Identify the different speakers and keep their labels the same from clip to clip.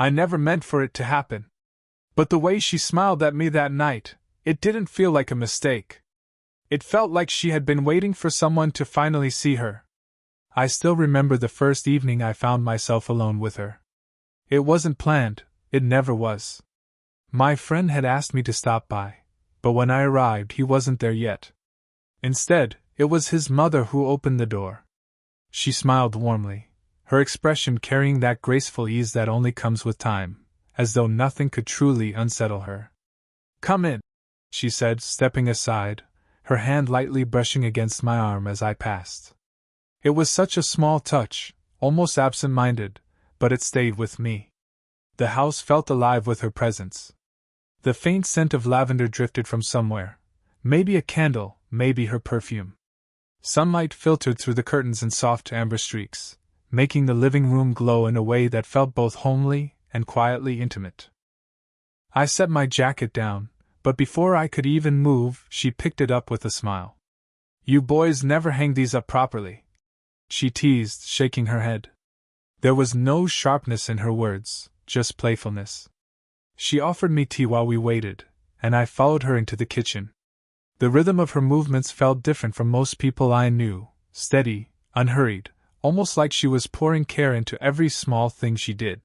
Speaker 1: I never meant for it to happen. But the way she smiled at me that night, it didn't feel like a mistake. It felt like she had been waiting for someone to finally see her. I still remember the first evening I found myself alone with her. It wasn't planned, it never was. My friend had asked me to stop by, but when I arrived he wasn't there yet. Instead, it was his mother who opened the door. She smiled warmly, her expression carrying that graceful ease that only comes with time, as though nothing could truly unsettle her. "Come in," she said, stepping aside, her hand lightly brushing against my arm as I passed. It was such a small touch, almost absent-minded, but it stayed with me. The house felt alive with her presence. The faint scent of lavender drifted from somewhere, maybe a candle, maybe her perfume. Sunlight filtered through the curtains in soft amber streaks, making the living room glow in a way that felt both homely and quietly intimate. I set my jacket down, but before I could even move, she picked it up with a smile. "You boys never hang these up properly," she teased, shaking her head. There was no sharpness in her words, just playfulness. She offered me tea while we waited, and I followed her into the kitchen. The rhythm of her movements felt different from most people I knew, steady, unhurried, almost like she was pouring care into every small thing she did.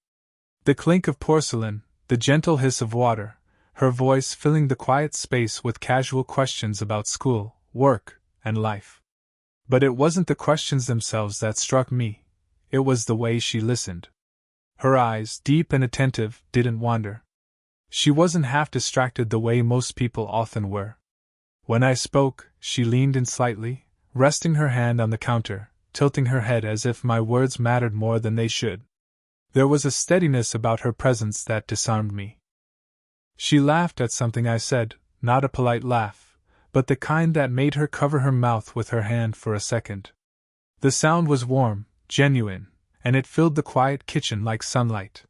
Speaker 1: The clink of porcelain, the gentle hiss of water, her voice filling the quiet space with casual questions about school, work, and life. But it wasn't the questions themselves that struck me, it was the way she listened. Her eyes, deep and attentive, didn't wander. She wasn't half distracted the way most people often were. When I spoke, she leaned in slightly, resting her hand on the counter, tilting her head as if my words mattered more than they should. There was a steadiness about her presence that disarmed me. She laughed at something I said, not a polite laugh, but the kind that made her cover her mouth with her hand for a second. The sound was warm, genuine, and it filled the quiet kitchen like sunlight.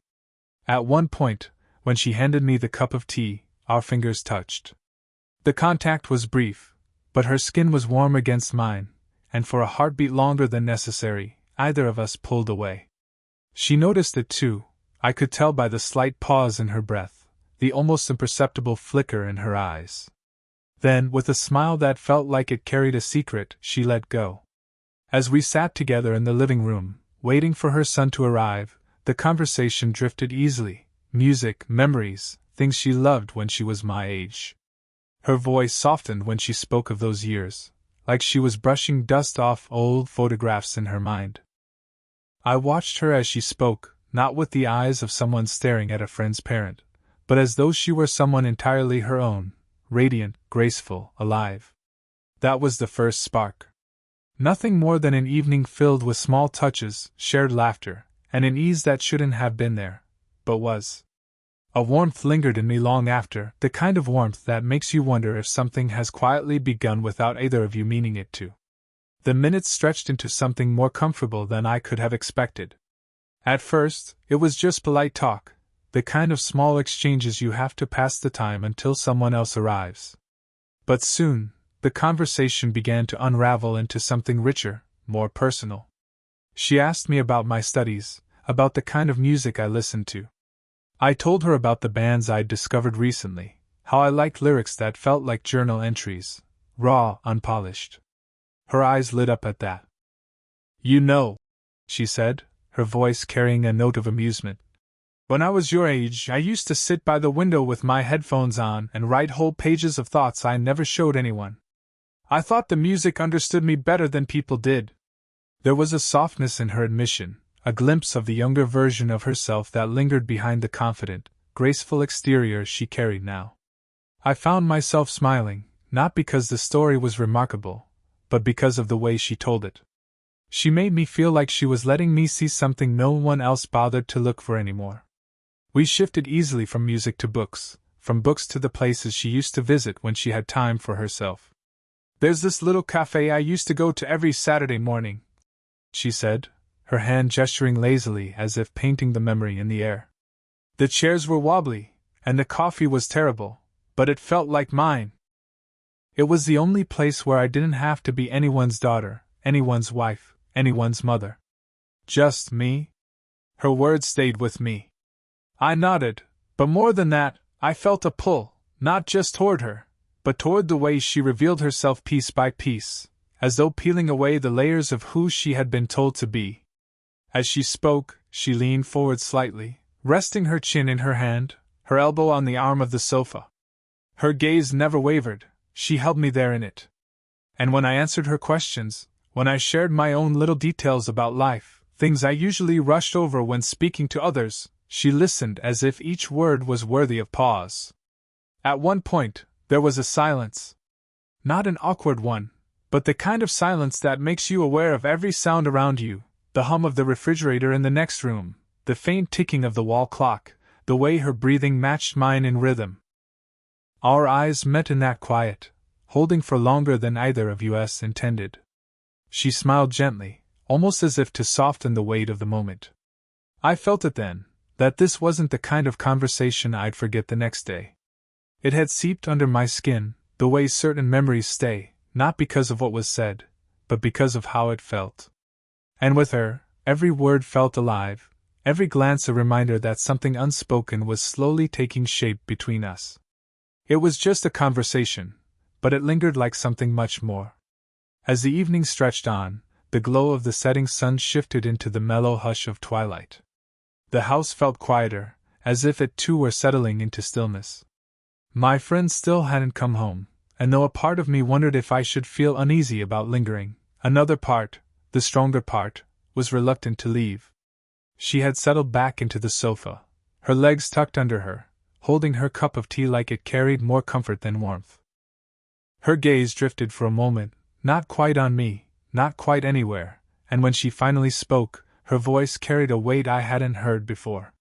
Speaker 1: At one point, when she handed me the cup of tea, our fingers touched. The contact was brief, but her skin was warm against mine, and for a heartbeat longer than necessary, either of us pulled away. She noticed it too, I could tell by the slight pause in her breath, the almost imperceptible flicker in her eyes. Then, with a smile that felt like it carried a secret, she let go. As we sat together in the living room, waiting for her son to arrive, the conversation drifted easily. Music, memories, things she loved when she was my age. Her voice softened when she spoke of those years, like she was brushing dust off old photographs in her mind. I watched her as she spoke, not with the eyes of someone staring at a friend's parent, but as though she were someone entirely her own, radiant, graceful, alive. That was the first spark. Nothing more than an evening filled with small touches, shared laughter, and an ease that shouldn't have been there, but was. A warmth lingered in me long after, the kind of warmth that makes you wonder if something has quietly begun without either of you meaning it to. The minutes stretched into something more comfortable than I could have expected. At first, it was just polite talk, the kind of small exchanges you have to pass the time until someone else arrives. But soon, the conversation began to unravel into something richer, more personal. She asked me about my studies, about the kind of music I listened to. I told her about the bands I'd discovered recently, how I liked lyrics that felt like journal entries, raw, unpolished. Her eyes lit up at that. "You know," she said, her voice carrying a note of amusement, "when I was your age, I used to sit by the window with my headphones on and write whole pages of thoughts I never showed anyone. I thought the music understood me better than people did." There was a softness in her admission, a glimpse of the younger version of herself that lingered behind the confident, graceful exterior she carried now. I found myself smiling, not because the story was remarkable, but because of the way she told it. She made me feel like she was letting me see something no one else bothered to look for anymore. We shifted easily from music to books, from books to the places she used to visit when she had time for herself. "There's this little cafe I used to go to every Saturday morning," she said, her hand gesturing lazily as if painting the memory in the air. "The chairs were wobbly, and the coffee was terrible, but it felt like mine. It was the only place where I didn't have to be anyone's daughter, anyone's wife, anyone's mother. Just me." Her words stayed with me. I nodded, but more than that, I felt a pull, not just toward her, but toward the way she revealed herself piece by piece, as though peeling away the layers of who she had been told to be. As she spoke, she leaned forward slightly, resting her chin in her hand, her elbow on the arm of the sofa. Her gaze never wavered, she held me there in it. And when I answered her questions, when I shared my own little details about life, things I usually rushed over when speaking to others, she listened as if each word was worthy of pause. At one point, there was a silence. Not an awkward one, but the kind of silence that makes you aware of every sound around you, the hum of the refrigerator in the next room, the faint ticking of the wall clock, the way her breathing matched mine in rhythm. Our eyes met in that quiet, holding for longer than either of us intended. She smiled gently, almost as if to soften the weight of the moment. I felt it then, that this wasn't the kind of conversation I'd forget the next day. It had seeped under my skin, the way certain memories stay, not because of what was said, but because of how it felt. And with her, every word felt alive, every glance a reminder that something unspoken was slowly taking shape between us. It was just a conversation, but it lingered like something much more. As the evening stretched on, the glow of the setting sun shifted into the mellow hush of twilight. The house felt quieter, as if it too were settling into stillness. My friend still hadn't come home, and though a part of me wondered if I should feel uneasy about lingering, another part, the stronger part, was reluctant to leave. She had settled back into the sofa, her legs tucked under her, holding her cup of tea like it carried more comfort than warmth. Her gaze drifted for a moment, not quite on me, not quite anywhere, and when she finally spoke, her voice carried a weight I hadn't heard before.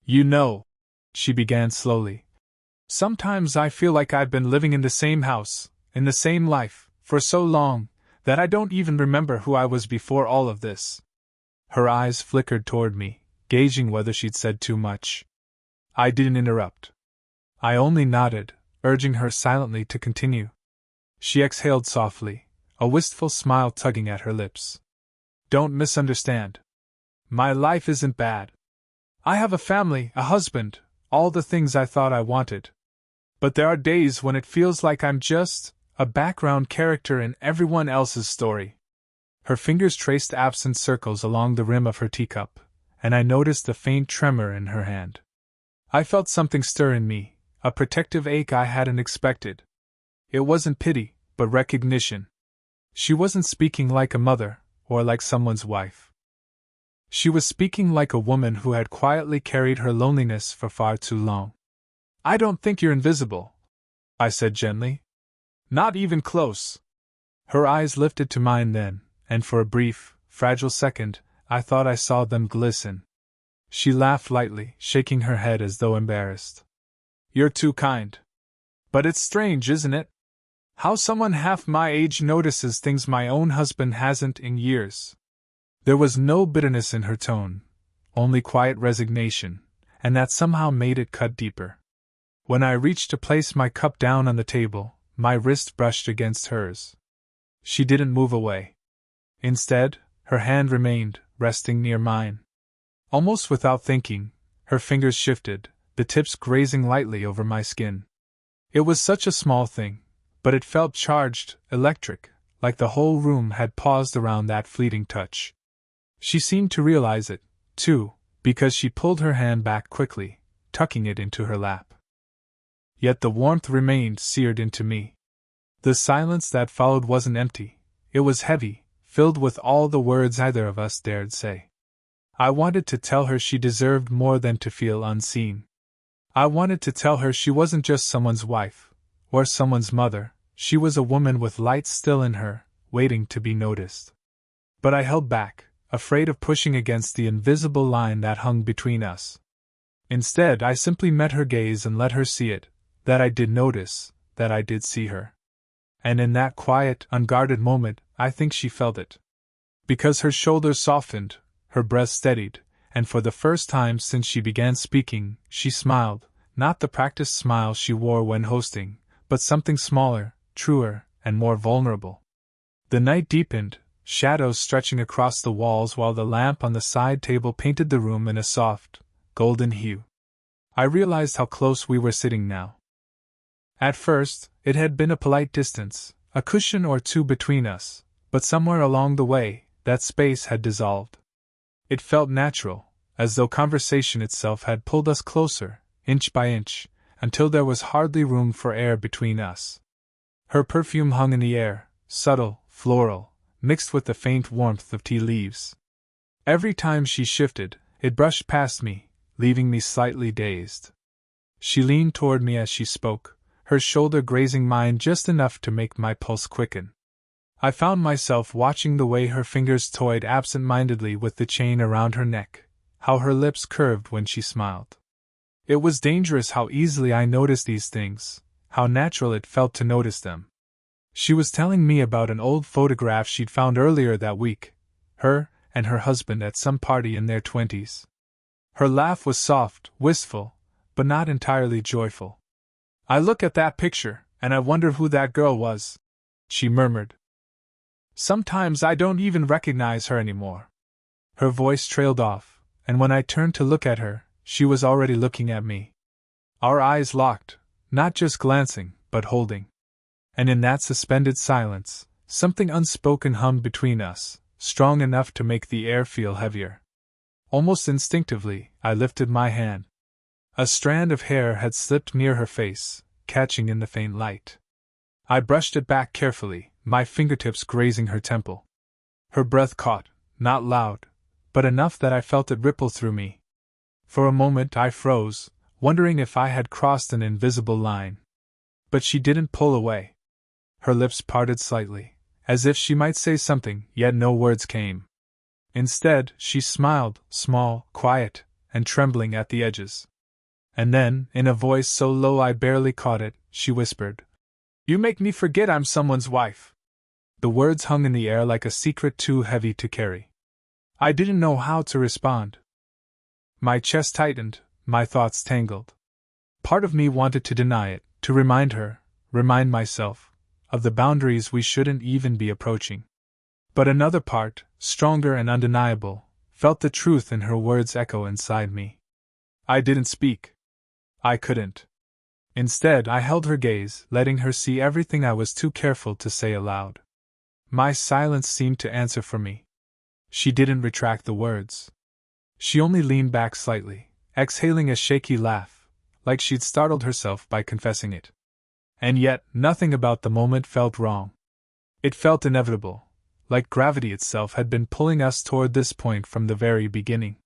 Speaker 1: "You know," she began slowly, "sometimes I feel like I've been living in the same house, in the same life, for so long, that I don't even remember who I was before all of this." Her eyes flickered toward me, gauging whether she'd said too much. I didn't interrupt. I only nodded, urging her silently to continue. She exhaled softly, a wistful smile tugging at her lips. "Don't misunderstand. My life isn't bad. I have a family, a husband, all the things I thought I wanted. But there are days when it feels like I'm just a background character in everyone else's story." Her fingers traced absent circles along the rim of her teacup, and I noticed a faint tremor in her hand. I felt something stir in me, a protective ache I hadn't expected. It wasn't pity, but recognition. She wasn't speaking like a mother, or like someone's wife. She was speaking like a woman who had quietly carried her loneliness for far too long. "I don't think you're invisible," I said gently. "Not even close." Her eyes lifted to mine then, and for a brief, fragile second, I thought I saw them glisten. She laughed lightly, shaking her head as though embarrassed. "You're too kind. But it's strange, isn't it? How someone half my age notices things my own husband hasn't in years." There was no bitterness in her tone, only quiet resignation, and that somehow made it cut deeper. When I reached to place my cup down on the table, my wrist brushed against hers. She didn't move away. Instead, her hand remained, resting near mine. Almost without thinking, her fingers shifted, the tips grazing lightly over my skin. It was such a small thing, but it felt charged, electric, like the whole room had paused around that fleeting touch. She seemed to realize it, too, because she pulled her hand back quickly, tucking it into her lap. Yet the warmth remained seared into me. The silence that followed wasn't empty, it was heavy, filled with all the words either of us dared say. I wanted to tell her she deserved more than to feel unseen. I wanted to tell her she wasn't just someone's wife, or someone's mother, she was a woman with light still in her, waiting to be noticed. But I held back, afraid of pushing against the invisible line that hung between us. Instead, I simply met her gaze and let her see it, that I did notice, that I did see her. And in that quiet, unguarded moment, I think she felt it. Because her shoulders softened, her breath steadied, and for the first time since she began speaking, she smiled, not the practiced smile she wore when hosting, but something smaller, truer, and more vulnerable. The night deepened, shadows stretching across the walls while the lamp on the side table painted the room in a soft, golden hue. I realized how close we were sitting now. At first, it had been a polite distance, a cushion or two between us, but somewhere along the way, that space had dissolved. It felt natural, as though conversation itself had pulled us closer, inch by inch, until there was hardly room for air between us. Her perfume hung in the air, subtle, floral, mixed with the faint warmth of tea leaves. Every time she shifted, it brushed past me, leaving me slightly dazed. She leaned toward me as she spoke, her shoulder grazing mine just enough to make my pulse quicken. I found myself watching the way her fingers toyed absent-mindedly with the chain around her neck, how her lips curved when she smiled. It was dangerous how easily I noticed these things, how natural it felt to notice them. She was telling me about an old photograph she'd found earlier that week, her and her husband at some party in their 20s. Her laugh was soft, wistful, but not entirely joyful. "I look at that picture, and I wonder who that girl was," she murmured. "Sometimes I don't even recognize her anymore." Her voice trailed off, and when I turned to look at her, she was already looking at me. Our eyes locked, not just glancing, but holding. And in that suspended silence, something unspoken hummed between us, strong enough to make the air feel heavier. Almost instinctively, I lifted my hand. A strand of hair had slipped near her face, catching in the faint light. I brushed it back carefully, my fingertips grazing her temple. Her breath caught, not loud, but enough that I felt it ripple through me. For a moment I froze, wondering if I had crossed an invisible line. But she didn't pull away. Her lips parted slightly, as if she might say something, yet no words came. Instead, she smiled, small, quiet, and trembling at the edges. And then, in a voice so low I barely caught it, she whispered, "You make me forget I'm someone's wife." The words hung in the air like a secret too heavy to carry. I didn't know how to respond. My chest tightened, my thoughts tangled. Part of me wanted to deny it, to remind her, remind myself, of the boundaries we shouldn't even be approaching. But another part, stronger and undeniable, felt the truth in her words echo inside me. I didn't speak. I couldn't. Instead, I held her gaze, letting her see everything I was too careful to say aloud. My silence seemed to answer for me. She didn't retract the words. She only leaned back slightly, exhaling a shaky laugh, like she'd startled herself by confessing it. And yet, nothing about the moment felt wrong. It felt inevitable, like gravity itself had been pulling us toward this point from the very beginning.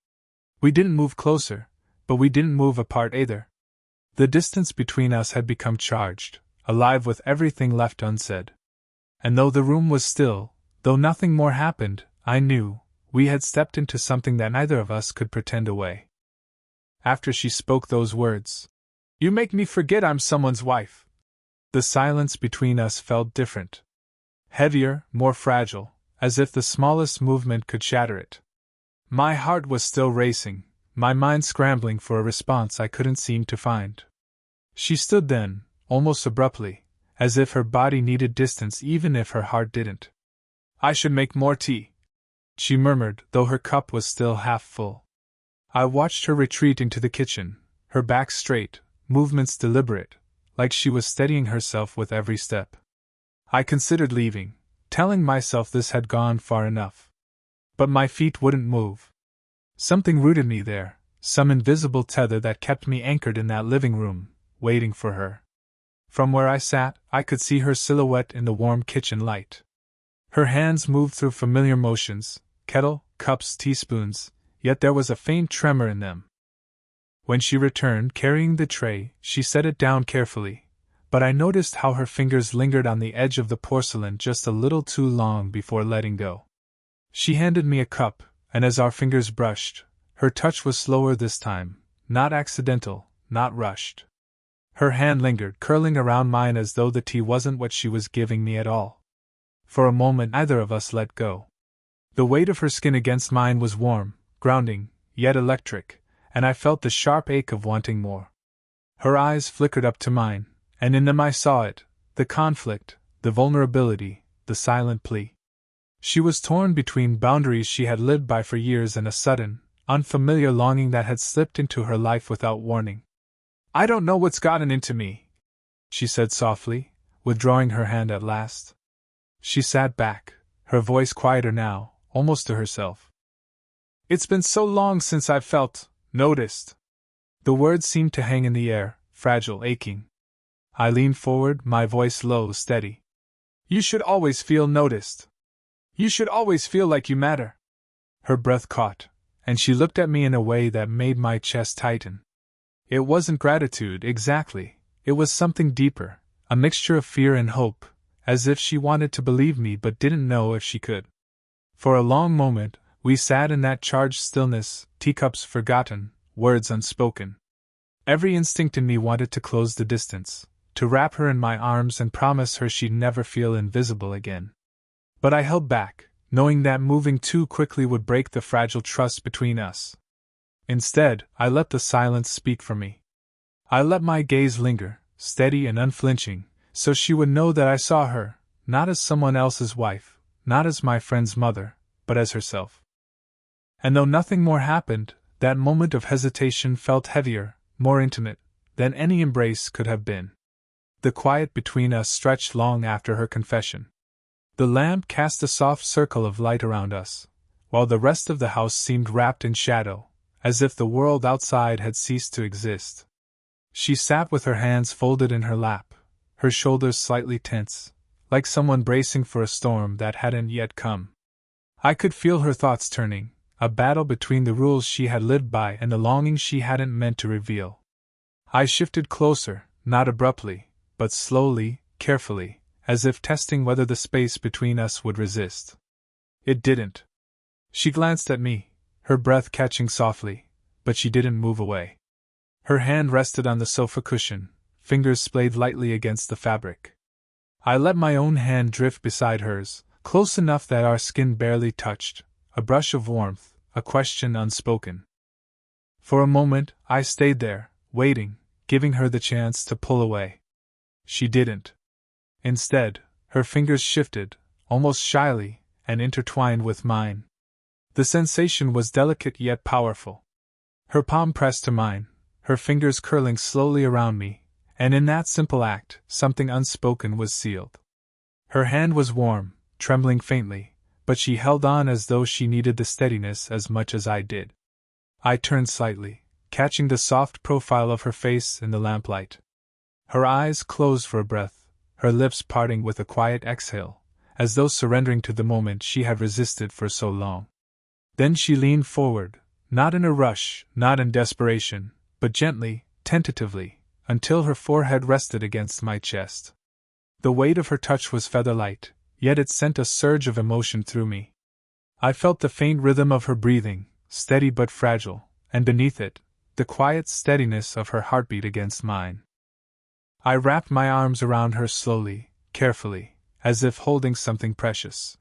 Speaker 1: We didn't move closer, but we didn't move apart either. The distance between us had become charged, alive with everything left unsaid. And though the room was still, though nothing more happened, I knew we had stepped into something that neither of us could pretend away. After she spoke those words, "You make me forget I'm someone's wife," the silence between us felt different. Heavier, more fragile, as if the smallest movement could shatter it. My heart was still racing, my mind scrambling for a response I couldn't seem to find. She stood then, almost abruptly, as if her body needed distance even if her heart didn't. "I should make more tea," she murmured, though her cup was still half full. I watched her retreat into the kitchen, her back straight, movements deliberate, like she was steadying herself with every step. I considered leaving, telling myself this had gone far enough. But my feet wouldn't move. Something rooted me there, some invisible tether that kept me anchored in that living room, waiting for her. From where I sat, I could see her silhouette in the warm kitchen light. Her hands moved through familiar motions, kettle, cups, teaspoons, yet there was a faint tremor in them. When she returned carrying the tray, she set it down carefully, but I noticed how her fingers lingered on the edge of the porcelain just a little too long before letting go. She handed me a cup, and as our fingers brushed, her touch was slower this time, not accidental, not rushed. Her hand lingered, curling around mine as though the tea wasn't what she was giving me at all. For a moment neither of us let go. The weight of her skin against mine was warm, grounding, yet electric, and I felt the sharp ache of wanting more. Her eyes flickered up to mine, and in them I saw it, the conflict, the vulnerability, the silent plea. She was torn between boundaries she had lived by for years and a sudden, unfamiliar longing that had slipped into her life without warning. I don't know what's gotten into me, she said softly, withdrawing her hand at last. She sat back, her voice quieter now, almost to herself. It's been so long since I've noticed. The words seemed to hang in the air, fragile, aching. I leaned forward, my voice low, steady. You should always feel noticed. You should always feel like you matter. Her breath caught, and she looked at me in a way that made my chest tighten. It wasn't gratitude, exactly. It was something deeper, a mixture of fear and hope, as if she wanted to believe me but didn't know if she could. For a long moment, we sat in that charged stillness, teacups forgotten, words unspoken. Every instinct in me wanted to close the distance, to wrap her in my arms and promise her she'd never feel invisible again. But I held back, knowing that moving too quickly would break the fragile trust between us. Instead, I let the silence speak for me. I let my gaze linger, steady and unflinching, so she would know that I saw her, not as someone else's wife, not as my friend's mother, but as herself. And though nothing more happened, that moment of hesitation felt heavier, more intimate, than any embrace could have been. The quiet between us stretched long after her confession. The lamp cast a soft circle of light around us, while the rest of the house seemed wrapped in shadow, as if the world outside had ceased to exist. She sat with her hands folded in her lap, her shoulders slightly tense, like someone bracing for a storm that hadn't yet come. I could feel her thoughts turning, a battle between the rules she had lived by and the longing she hadn't meant to reveal. I shifted closer, not abruptly, but slowly, carefully, as if testing whether the space between us would resist. It didn't. She glanced at me, her breath catching softly, but she didn't move away. Her hand rested on the sofa cushion, fingers splayed lightly against the fabric. I let my own hand drift beside hers, close enough that our skin barely touched, a brush of warmth, a question unspoken. For a moment, I stayed there, waiting, giving her the chance to pull away. She didn't. Instead, her fingers shifted, almost shyly, and intertwined with mine. The sensation was delicate yet powerful. Her palm pressed to mine, her fingers curling slowly around me, and in that simple act, something unspoken was sealed. Her hand was warm, trembling faintly, but she held on as though she needed the steadiness as much as I did. I turned slightly, catching the soft profile of her face in the lamplight. Her eyes closed for a breath, her lips parting with a quiet exhale, as though surrendering to the moment she had resisted for so long. Then she leaned forward, not in a rush, not in desperation, but gently, tentatively, until her forehead rested against my chest. The weight of her touch was feather-light, yet it sent a surge of emotion through me. I felt the faint rhythm of her breathing, steady but fragile, and beneath it, the quiet steadiness of her heartbeat against mine. I wrapped my arms around her slowly, carefully, as if holding something precious.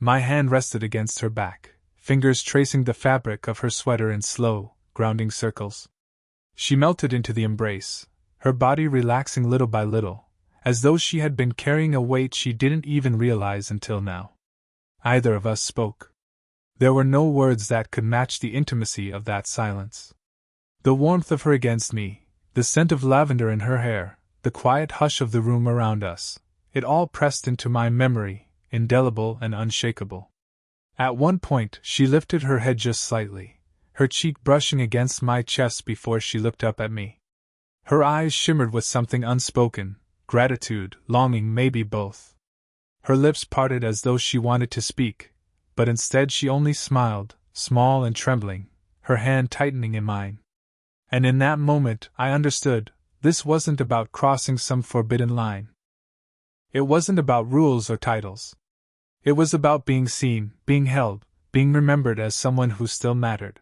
Speaker 1: My hand rested against her back, fingers tracing the fabric of her sweater in slow, grounding circles. She melted into the embrace, her body relaxing little by little, as though she had been carrying a weight she didn't even realize until now. Neither of us spoke. There were no words that could match the intimacy of that silence. The warmth of her against me, the scent of lavender in her hair, the quiet hush of the room around us, it all pressed into my memory, indelible and unshakable. At one point, she lifted her head just slightly, her cheek brushing against my chest before she looked up at me. Her eyes shimmered with something unspoken, gratitude, longing, maybe both. Her lips parted as though she wanted to speak, but instead she only smiled, small and trembling, her hand tightening in mine. And in that moment, I understood, this wasn't about crossing some forbidden line. It wasn't about rules or titles. It was about being seen, being held, being remembered as someone who still mattered.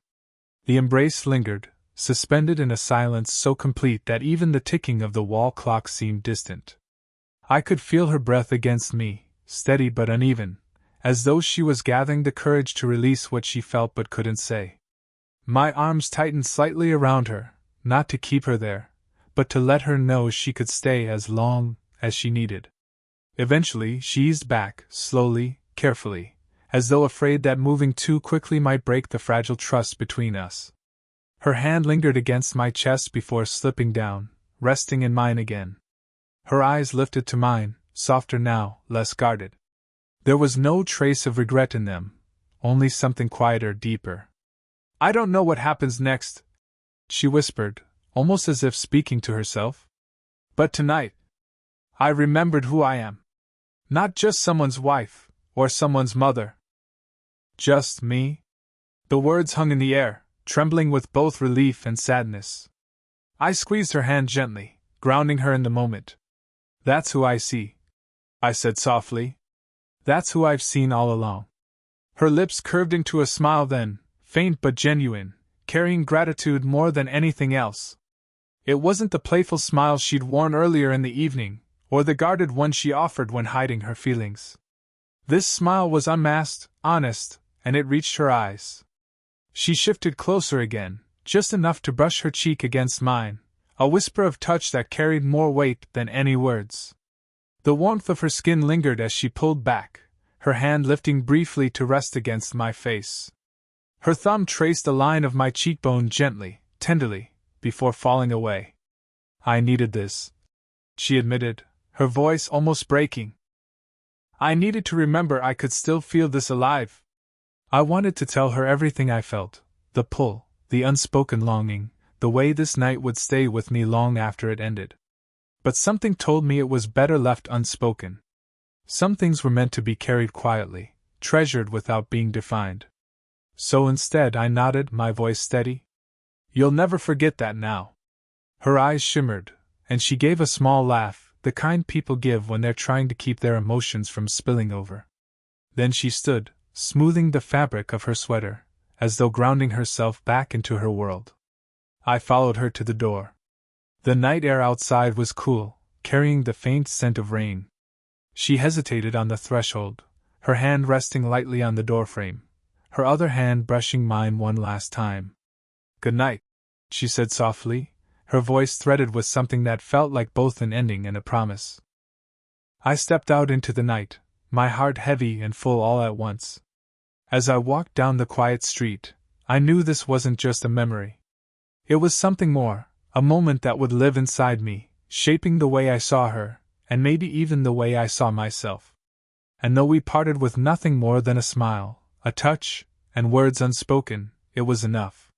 Speaker 1: The embrace lingered, suspended in a silence so complete that even the ticking of the wall clock seemed distant. I could feel her breath against me, steady but uneven, as though she was gathering the courage to release what she felt but couldn't say. My arms tightened slightly around her, not to keep her there, but to let her know she could stay as long as she needed. Eventually, she eased back, slowly, carefully, as though afraid that moving too quickly might break the fragile trust between us. Her hand lingered against my chest before slipping down, resting in mine again. Her eyes lifted to mine, softer now, less guarded. There was no trace of regret in them, only something quieter, deeper. "I don't know what happens next," she whispered, almost as if speaking to herself. "But tonight, I remembered who I am. Not just someone's wife, or someone's mother. Just me." The words hung in the air, trembling with both relief and sadness. I squeezed her hand gently, grounding her in the moment. "That's who I see," I said softly. "That's who I've seen all along." Her lips curved into a smile then, faint but genuine, carrying gratitude more than anything else. It wasn't the playful smile she'd worn earlier in the evening, or the guarded one she offered when hiding her feelings. This smile was unmasked, honest, and it reached her eyes. She shifted closer again, just enough to brush her cheek against mine, a whisper of touch that carried more weight than any words. The warmth of her skin lingered as she pulled back, her hand lifting briefly to rest against my face. Her thumb traced a line of my cheekbone gently, tenderly, before falling away. "I needed this," she admitted, her voice almost breaking. "I needed to remember I could still feel this alive." I wanted to tell her everything I felt, the pull, the unspoken longing, the way this night would stay with me long after it ended. But something told me it was better left unspoken. Some things were meant to be carried quietly, treasured without being defined. So instead I nodded, my voice steady. "You'll never forget that now." Her eyes shimmered, and she gave a small laugh, the kind people give when they're trying to keep their emotions from spilling over. Then she stood, smoothing the fabric of her sweater, as though grounding herself back into her world. I followed her to the door. The night air outside was cool, carrying the faint scent of rain. She hesitated on the threshold, her hand resting lightly on the doorframe, her other hand brushing mine one last time. "Good night," she said softly, her voice threaded with something that felt like both an ending and a promise. I stepped out into the night, my heart heavy and full all at once. As I walked down the quiet street, I knew this wasn't just a memory. It was something more, a moment that would live inside me, shaping the way I saw her, and maybe even the way I saw myself. And though we parted with nothing more than a smile, a touch, and words unspoken, it was enough.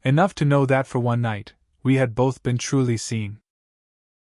Speaker 1: Enough to know that for one night, we had both been truly seen.